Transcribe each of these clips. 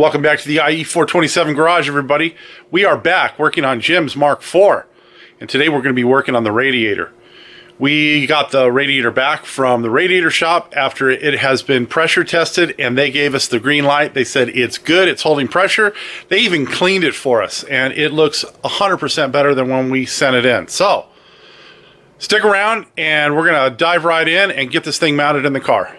Welcome back to the IE427 garage, everybody. We are back working on Jim's Mk4, and today we're going to be working on the radiator. We got the radiator back from the radiator shop after it has been pressure tested, and they gave us the green light. They said it's good, it's holding pressure. They even cleaned it for us, and it looks 100% better than when we sent it in. So, stick around, and we're going to dive right in and get this thing mounted in the car.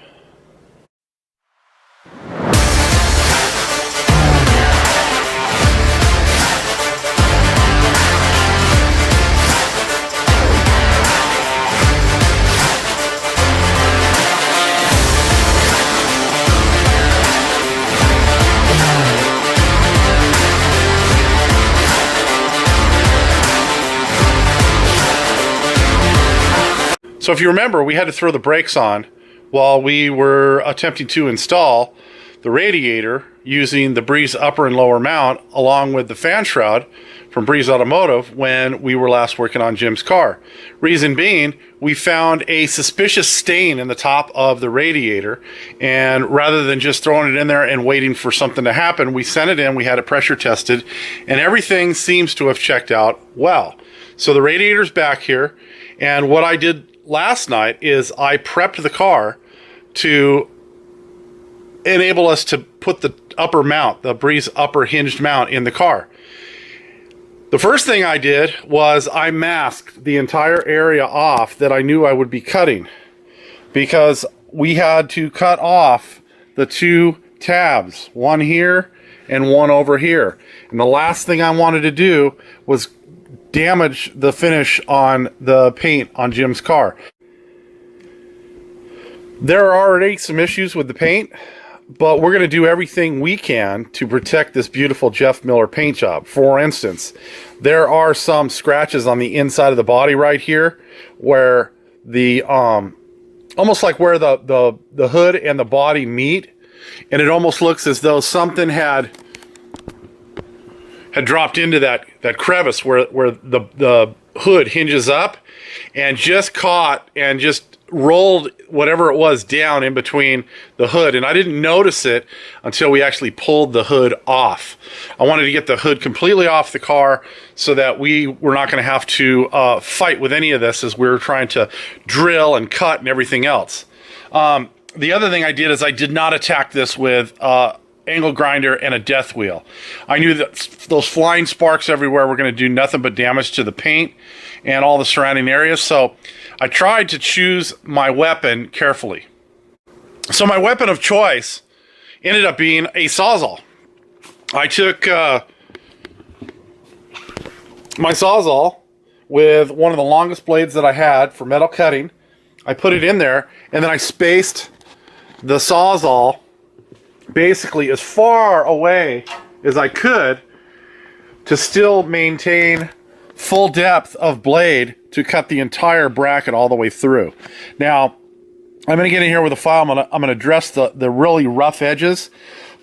So if you remember, we had to throw the brakes on while we were attempting to install the radiator using the Breeze upper and lower mount along with the fan shroud from Breeze Automotive when we were last working on Jim's car. Reason being, we found a suspicious stain in the top of the radiator, and rather than just throwing it in there and waiting for something to happen, we sent it in, we had it pressure tested, and everything seems to have checked out well. So the radiator's back here, and what I did last night is I prepped the car to enable us to put the upper mount, the Breeze upper hinged mount in the car. The first thing I did was I masked the entire area off that I knew I would be cutting, because we had to cut off the two tabs, one here and one over here. And the last thing I wanted to do was damage the finish on the paint on Jim's car. There are already some issues with the paint, but we're going to do everything we can to protect this beautiful Jeff Miller paint job. For instance, there are some scratches on the inside of the body right here where the almost like where the hood and the body meet, and it almost looks as though something had dropped into that crevice where the hood hinges up and just caught and just rolled whatever it was down in between the hood. And I didn't notice it until we actually pulled the hood off. I wanted to get the hood completely off the car so that we were not going to have to fight with any of this as we were trying to drill and cut and everything else. The other thing I did is I did not attack this with angle grinder and a death wheel. I knew that those flying sparks everywhere were going to do nothing but damage to the paint and all the surrounding areas, so I tried to choose my weapon carefully. So my weapon of choice ended up being a Sawzall. I took my Sawzall with one of the longest blades that I had for metal cutting. I put it in there, and then I spaced the Sawzall basically as far away as I could to still maintain full depth of blade to cut the entire bracket all the way through. Now, I'm going to get in here with a file. I'm going to address the really rough edges,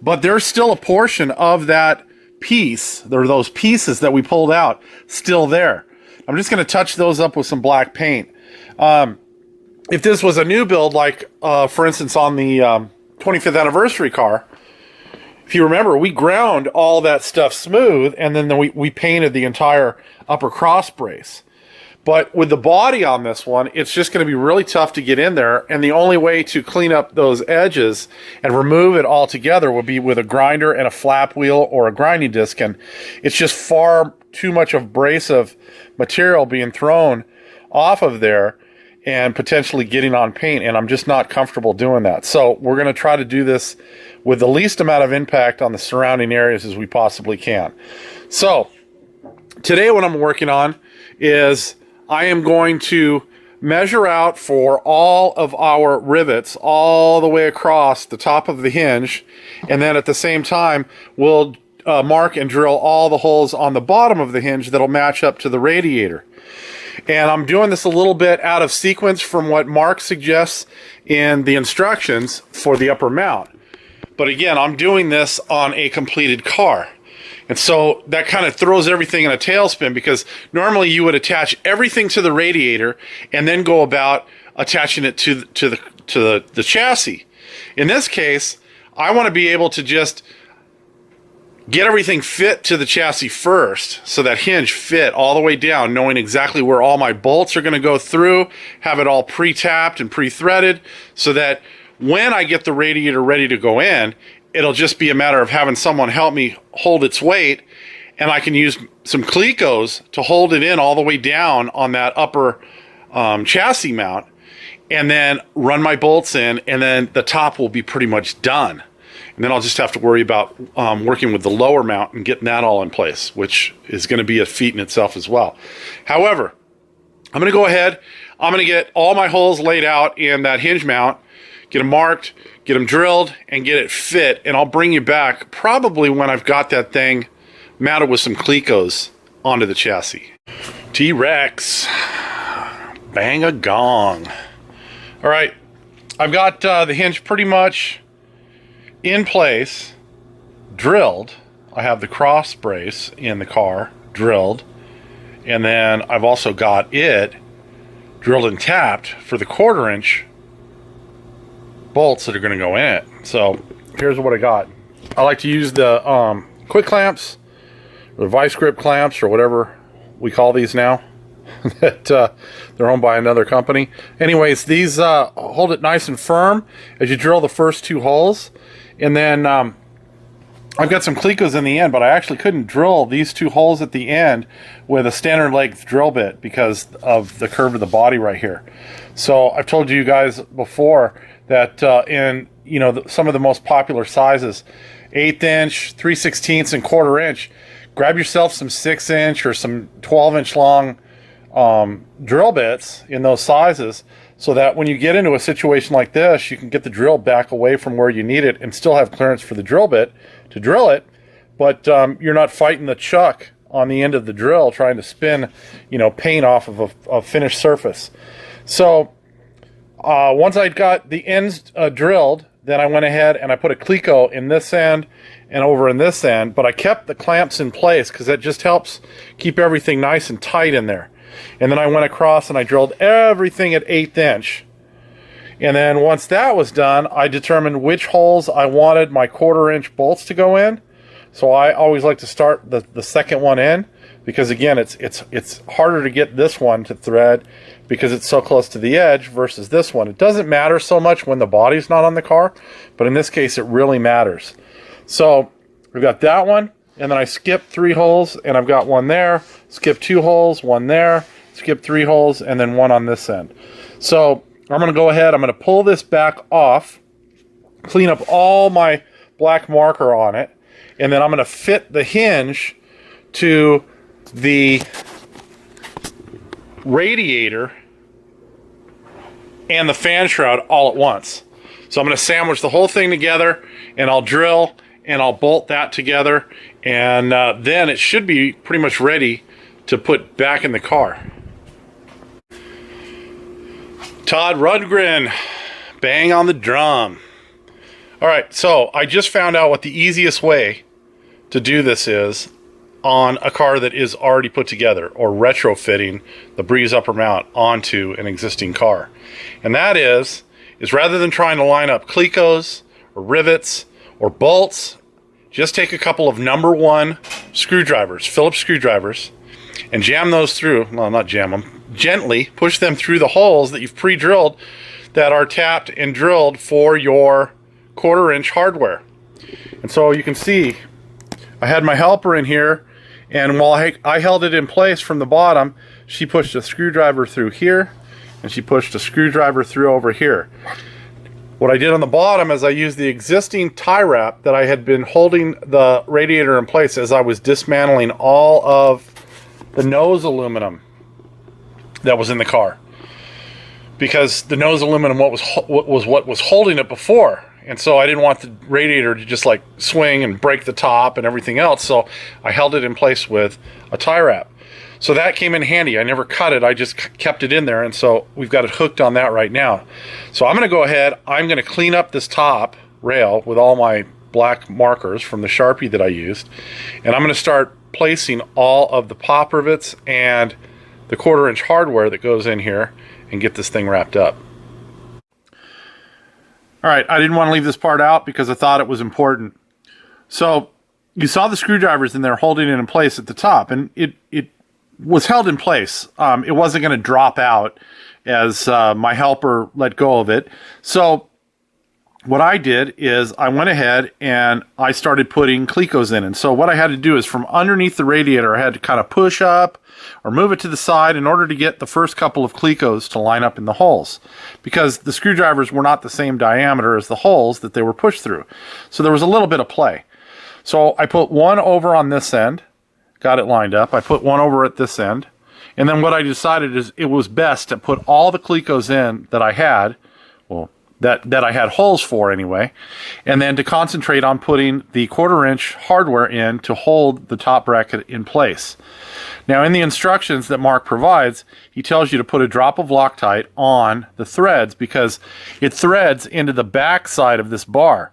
but there's still a portion of that piece, or those pieces that we pulled out, still there. I'm just going to touch those up with some black paint. If this was a new build, like for instance on the 25th anniversary car, if you remember, we ground all that stuff smooth, and then we painted the entire upper cross brace. But with the body on this one, it's just going to be really tough to get in there, and the only way to clean up those edges and remove it altogether would be with a grinder and a flap wheel or a grinding disc, and it's just far too much of abrasive material being thrown off of there and potentially getting on paint, and I'm just not comfortable doing that. So we're going to try to do this with the least amount of impact on the surrounding areas as we possibly can. So today what I'm working on is I am going to measure out for all of our rivets all the way across the top of the hinge, and then at the same time we'll mark and drill all the holes on the bottom of the hinge that'll match up to the radiator. And I'm doing this a little bit out of sequence from what Mark suggests in the instructions for the upper mount. But again, I'm doing this on a completed car. And so that kind of throws everything in a tailspin, because normally you would attach everything to the radiator and then go about attaching it to the chassis. In this case, I want to be able to just get everything fit to the chassis first, so that hinge fit all the way down, knowing exactly where all my bolts are going to go through, have it all pre-tapped and pre-threaded, so that when I get the radiator ready to go in, it'll just be a matter of having someone help me hold its weight, and I can use some Clecos to hold it in all the way down on that upper chassis mount, and then run my bolts in, and then the top will be pretty much done. And then I'll just have to worry about working with the lower mount and getting that all in place, which is going to be a feat in itself as well. However, I'm going to go ahead, I'm going to get all my holes laid out in that hinge mount, get them marked, get them drilled, and get it fit, and I'll bring you back probably when I've got that thing mounted with some Clecos onto the chassis. T-Rex, bang a gong. All right, I've got the hinge pretty much in place, drilled. I have the cross brace in the car drilled, and then I've also got it drilled and tapped for the 1/4 inch bolts that are going to go in it. So here's what I got. I like to use the quick clamps, or the vice grip clamps, or whatever we call these now. That they're owned by another company. Anyways, these hold it nice and firm as you drill the first 2 holes. And then I've got some Clecos in the end, but I actually couldn't drill these 2 holes at the end with a standard length drill bit because of the curve of the body right here. So I've told you guys before that in some of the most popular sizes, 1/8 inch, 3/16, and 1/4 inch, grab yourself some 6 inch or some 12 inch long drill bits in those sizes, so that when you get into a situation like this, you can get the drill back away from where you need it and still have clearance for the drill bit to drill it, but you're not fighting the chuck on the end of the drill trying to spin paint off of a finished surface. So once I got the ends drilled, then I went ahead and I put a Cleco in this end and over in this end, but I kept the clamps in place because that just helps keep everything nice and tight in there. And then I went across and I drilled everything at 1/8 inch. And then once that was done, I determined which holes I wanted my 1/4 inch bolts to go in. So I always like to start the second one in, because again, it's harder to get this one to thread because it's so close to the edge versus this one. It doesn't matter so much when the body's not on the car, but in this case it really matters. So we've got that one, and then I skipped 3 holes, and I've got one there, skip 2 holes, one there, skip 3 holes, and then one on this end. So I'm going to go ahead, I'm going to pull this back off, clean up all my black marker on it, and then I'm going to fit the hinge to the radiator and the fan shroud all at once. So I'm going to sandwich the whole thing together, and I'll drill and I'll bolt that together, and then it should be pretty much ready to put back in the car. Todd Rundgren, bang on the drum. All right, so I just found out what the easiest way to do this is on a car that is already put together, or retrofitting the Breeze upper mount onto an existing car. And that is rather than trying to line up Clecos or rivets or bolts, just take a couple of number 1 screwdrivers, Phillips screwdrivers, and jam those through. Well, not jam them, gently push them through the holes that you've pre-drilled that are tapped and drilled for your 1/4 inch hardware. And so you can see I had my helper in here, and while I held it in place from the bottom, she pushed a screwdriver through here, and she pushed a screwdriver through over here. What I did on the bottom is I used the existing tie wrap that I had been holding the radiator in place as I was dismantling all of the nose aluminum that was in the car. Because the nose aluminum was what was holding it before. And so I didn't want the radiator to just like swing and break the top and everything else. So I held it in place with a tie wrap. So that came in handy. I never cut it. I just kept it in there. And so we've got it hooked on that right now. So I'm going to go ahead. I'm going to clean up this top rail with all my black markers from the Sharpie that I used. And I'm going to start placing all of the pop rivets and the 1/4 inch hardware that goes in here and get this thing wrapped up. All right, I didn't want to leave this part out because I thought it was important. So you saw the screwdrivers in there holding it in place at the top, and it was held in place. It wasn't going to drop out as my helper let go of it. So what I did is I went ahead and I started putting Clecos in. And so what I had to do is from underneath the radiator, I had to kind of push up or move it to the side in order to get the first couple of Clecos to line up in the holes, because the screwdrivers were not the same diameter as the holes that they were pushed through. So there was a little bit of play. So I put one over on this end, got it lined up. I put one over at this end. And then what I decided is it was best to put all the Clecos in that I had, well, that I had holes for anyway, and then to concentrate on putting the 1/4-inch hardware in to hold the top bracket in place. Now, in the instructions that Mark provides, he tells you to put a drop of Loctite on the threads because it threads into the back side of this bar.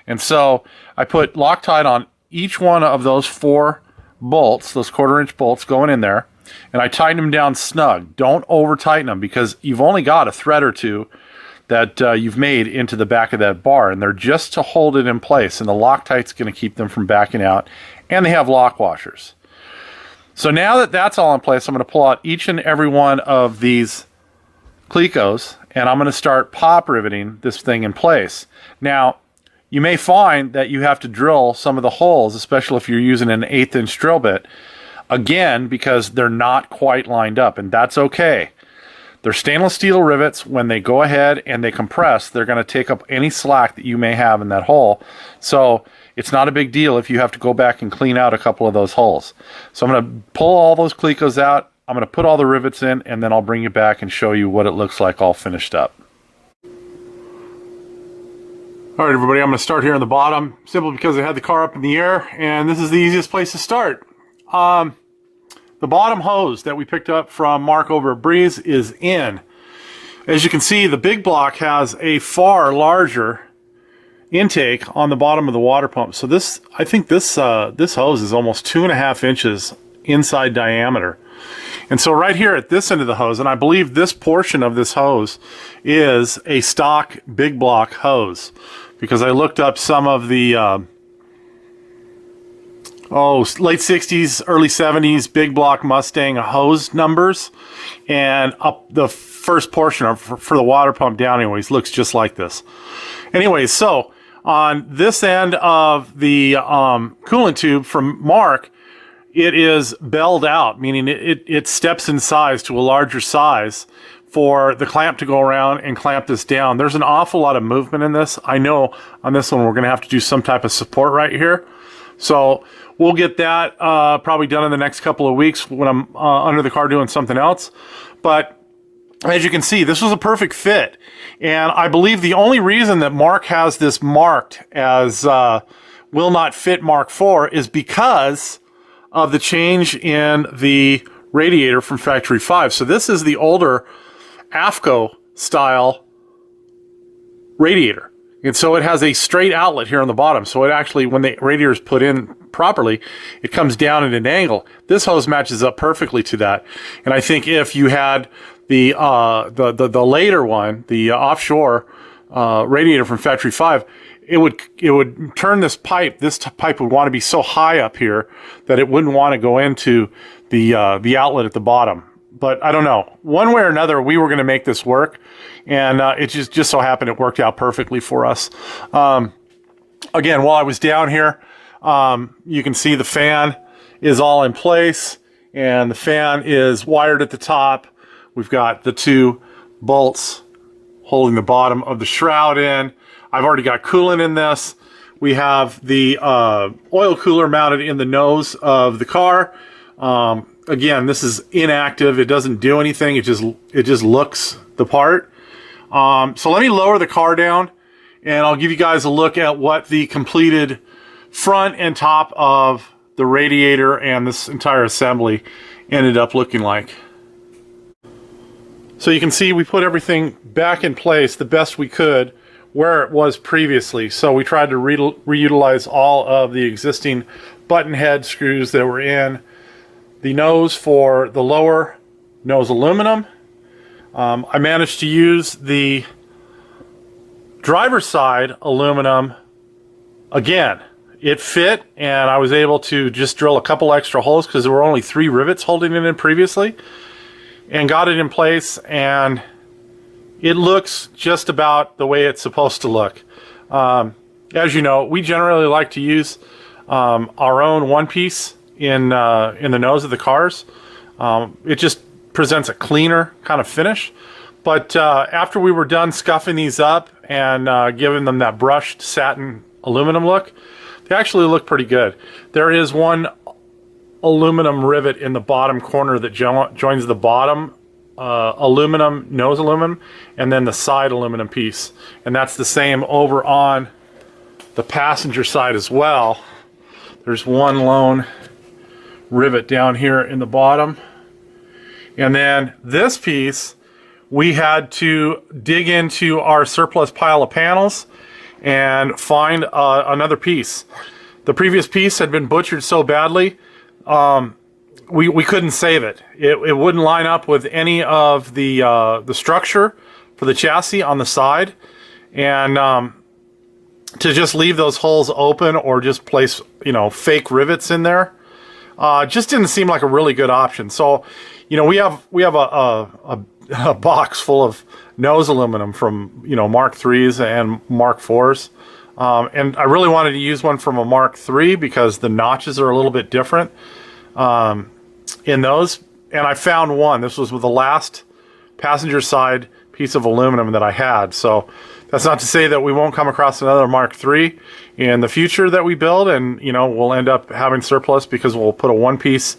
And so I put Loctite on each one of those 4 bolts, those 1/4-inch bolts going in there, and I tighten them down snug. Don't over tighten them because you've only got a thread or two that you've made into the back of that bar, and they're just to hold it in place, and the Loctite's going to keep them from backing out, and they have lock washers. So now that that's all in place, I'm going to pull out each and every one of these Clecos, and I'm going to start pop riveting this thing in place. Now, you may find that you have to drill some of the holes, especially if you're using an 1/8-inch drill bit, again, because they're not quite lined up, and that's okay. They're stainless steel rivets. When they go ahead and they compress, they're going to take up any slack that you may have in that hole. So it's not a big deal if you have to go back and clean out a couple of those holes. So I'm going to pull all those Clecos out. I'm going to put all the rivets in, and then I'll bring you back and show you what it looks like all finished up. All right, everybody, I'm going to start here on the bottom, simply because I had the car up in the air, and this is the easiest place to start. The bottom hose that we picked up from Mark over at Breeze is in. As you can see, the big block has a far larger intake on the bottom of the water pump. So this, I think this hose is almost 2.5 inches inside diameter. And so right here at this end of the hose, and I believe this portion of this hose is a stock big block hose, because I looked up some of the late 60s, early 70s big block Mustang hose numbers, and up the first portion of, for the water pump down anyways looks just like this. Anyways, so on this end of the coolant tube from Mark, it is belled out, meaning it steps in size to a larger size for the clamp to go around and clamp this down. There's an awful lot of movement in this. I know on this one we're going to have to do some type of support right here. So we'll get that probably done in the next couple of weeks when I'm under the car doing something else. But as you can see, this was a perfect fit. And I believe the only reason that Mark has this marked as will not fit Mk4 is because of the change in the radiator from factory 5. So this is the older Afco style radiator. And so it has a straight outlet here on the bottom. So it actually, when the radiator is put in properly, it comes down at an angle. This hose matches up perfectly to that. And I think if you had the later one, the offshore radiator from factory 5, it would turn this pipe. This pipe would want to be so high up here that it wouldn't want to go into the outlet at the bottom. But I don't know. One way or another, we were going to make this work, and it just so happened it worked out perfectly for us. Again, while I was down here, you can see the fan is all in place, and the fan is wired at the top. We've got the 2 bolts holding the bottom of the shroud in. I've already got coolant in this. We have the oil cooler mounted in the nose of the car. Again, this is inactive. It doesn't do anything. It just looks the part. So let me lower the car down, and I'll give you guys a look at what the completed front and top of the radiator and this entire assembly ended up looking like. So you can see we put everything back in place the best we could where it was previously. So we tried to reutilize all of the existing button head screws that were in the nose for the lower nose aluminum. I managed to use the driver's side aluminum again. it fit, and I was able to just drill a couple extra holes because there were only 3 rivets holding it in previously, and got it in place, and it looks just about the way it's supposed to look. As you know, we generally like to use our own one-piece in the nose of the cars. It just presents a cleaner kind of finish. But after we were done scuffing these up and giving them that brushed satin aluminum look, they actually look pretty good. There is one aluminum rivet in the bottom corner that joins the bottom aluminum, nose aluminum, and then the side aluminum piece. And that's the same over on the passenger side as well. There's one lone rivet down here in the bottom. And then this piece, we had to dig into our surplus pile of panels and find another piece. The previous piece had been butchered so badly, we couldn't save it. It wouldn't line up with any of the structure for the chassis on the side. And to just leave those holes open or just place, you know, fake rivets in there, just didn't seem like a really good option. So, you know, we have a box full of nose aluminum from, you know, Mark IIIs and Mark IVs. And I really wanted to use one from a Mark III because the notches are a little bit different in those. And I found one. This was with the last passenger side piece of aluminum that I had. So that's not to say that we won't come across another Mark III in the future that we build, and, you know, we'll end up having surplus because we'll put a one-piece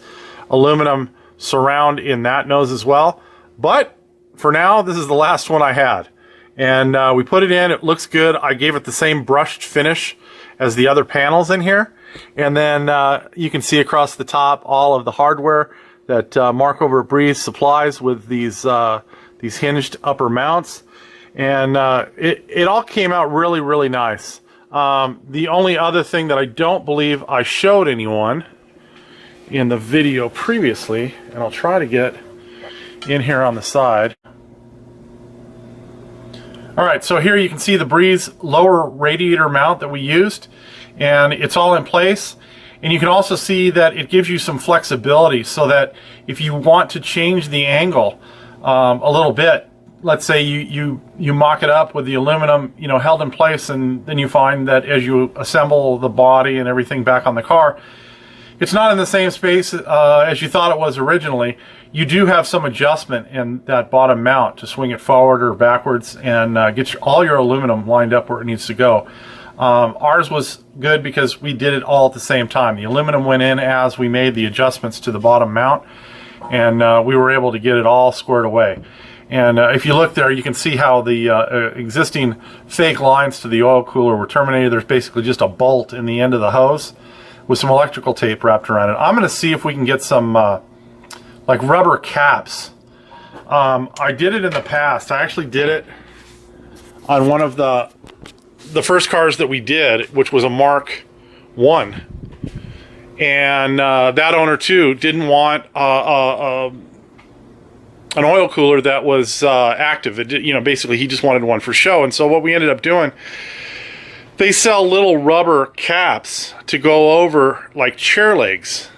aluminum surround in that nose as well. But for now, this is the last one I had. And we put it in. It looks good. I gave it the same brushed finish as the other panels in here. And then you can see across the top all of the hardware that Mark over at Breeze supplies with these hinged upper mounts. And it all came out really, really nice. The only other thing that I don't believe I showed anyone in the video previously, and I'll try to get in here on the side. Alright, so here you can see the Breeze lower radiator mount that we used, and it's all in place. And you can also see that it gives you some flexibility so that if you want to change the angle a little bit, let's say you mock it up with the aluminum, you know, held in place, and then you find that as you assemble the body and everything back on the car, it's not in the same space as you thought it was originally. You do have some adjustment in that bottom mount to swing it forward or backwards and get all your aluminum lined up where it needs to go. Ours was good because we did it all at the same time. The aluminum went in as we made the adjustments to the bottom mount, and we were able to get it all squared away. And if you look there, you can see how the existing fake lines to the oil cooler were terminated. There's basically just a bolt in the end of the hose with some electrical tape wrapped around it. I'm going to see if we can get some like rubber caps. I did it in the past. I actually did it on one of the first cars that we did, which was a Mark I. And that owner too didn't want an oil cooler that was active. It did, you know, basically he just wanted one for show. And so what we ended up doing, they sell little rubber caps to go over like chair legs.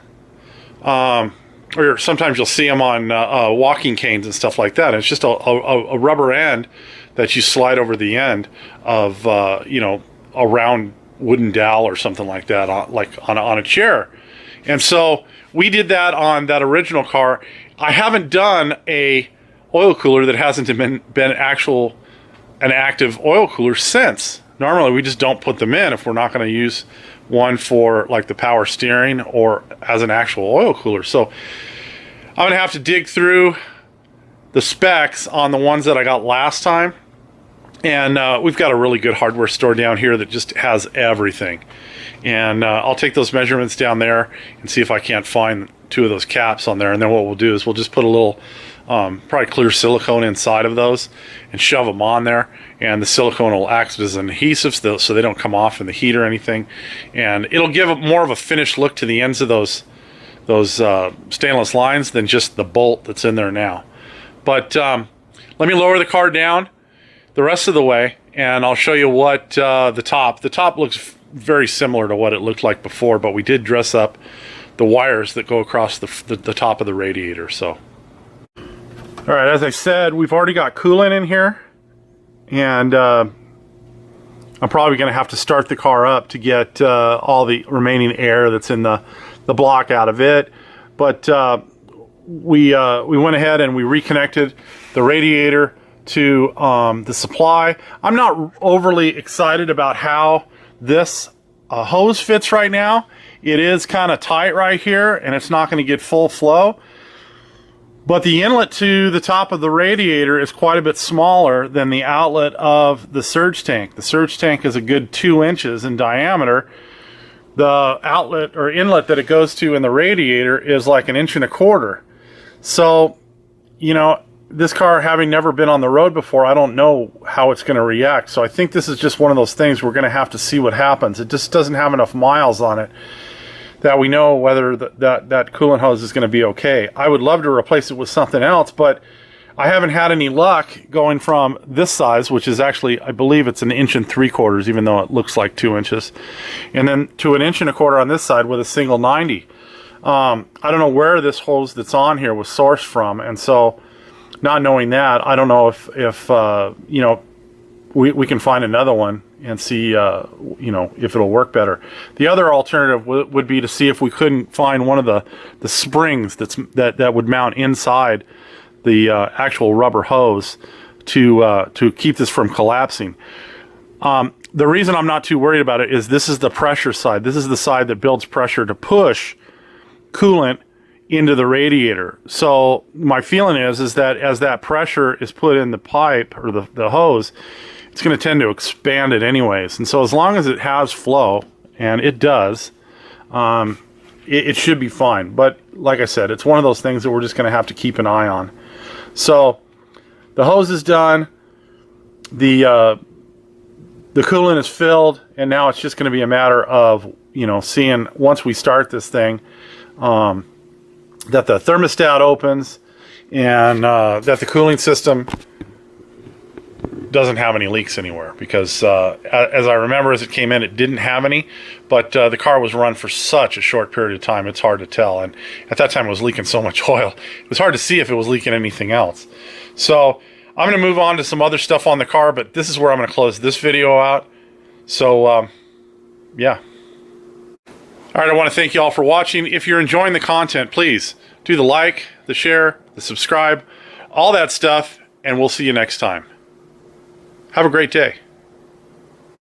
Or sometimes you'll see them on walking canes and stuff like that. And it's just a rubber end that you slide over the end of, you know, a round wooden dowel or something like that, like on a chair. And so we did that on that original car. I haven't done a oil cooler that hasn't been an active oil cooler since. Normally we just don't put them in if we're not going to use one for like the power steering or as an actual oil cooler. So I'm going to have to dig through the specs on the ones that I got last time. And we've got a really good hardware store down here that just has everything. And I'll take those measurements down there and see if I can't find 2 of those caps on there. And then what we'll do is we'll just put a little probably clear silicone inside of those and shove them on there. And the silicone will act as an adhesive so they don't come off in the heat or anything. And it'll give more of a finished look to the ends of those stainless lines than just the bolt that's in there now. But let me lower the car down the rest of the way, and I'll show you what the top looks very similar to what it looked like before, but we did dress up the wires that go across the top of the radiator. So, all right, as I said, we've already got coolant in here, and I'm probably going to have to start the car up to get all the remaining air that's in the block out of it. But we went ahead and we reconnected the radiator to the supply. I'm not overly excited about how this hose fits right now. It is kind of tight right here, and it's not going to get full flow. But the inlet to the top of the radiator is quite a bit smaller than the outlet of the surge tank. The surge tank is a good 2 inches in diameter. The outlet or inlet that it goes to in the radiator is like 1.25 inches. So, you know, this car, having never been on the road before, I don't know how it's going to react. So I think this is just one of those things we're going to have to see what happens. It just doesn't have enough miles on it that we know whether that coolant hose is going to be okay. I would love to replace it with something else, but I haven't had any luck going from this size, which is actually, I believe it's 1.75 inches, even though it looks like 2 inches, and then to 1.25 inches on this side with a single 90. I don't know where this hose that's on here was sourced from, and so not knowing that, I don't know if you know, we can find another one and see you know, if it'll work better. The other alternative would be to see if we couldn't find one of the springs that would mount inside the actual rubber hose to keep this from collapsing. The reason I'm not too worried about it is this is the pressure side. This is the side that builds pressure to push coolant into the radiator. So my feeling is that as that pressure is put in the pipe or the hose, it's going to tend to expand it anyways. And so as long as it has flow, and it does, it should be fine. But like I said, it's one of those things that we're just going to have to keep an eye on. So the hose is done, the coolant is filled, and now it's just going to be a matter of, you know, seeing once we start this thing, that the thermostat opens and that the cooling system doesn't have any leaks anywhere, because as I remember, as it came in, it didn't have any, but the car was run for such a short period of time, it's hard to tell. And at that time it was leaking so much oil, it was hard to see if it was leaking anything else. So I'm going to move on to some other stuff on the car, but this is where I'm going to close this video out. So yeah. All right, I want to thank you all for watching. If you're enjoying the content, please do the like, the share, the subscribe, all that stuff, and we'll see you next time. Have a great day.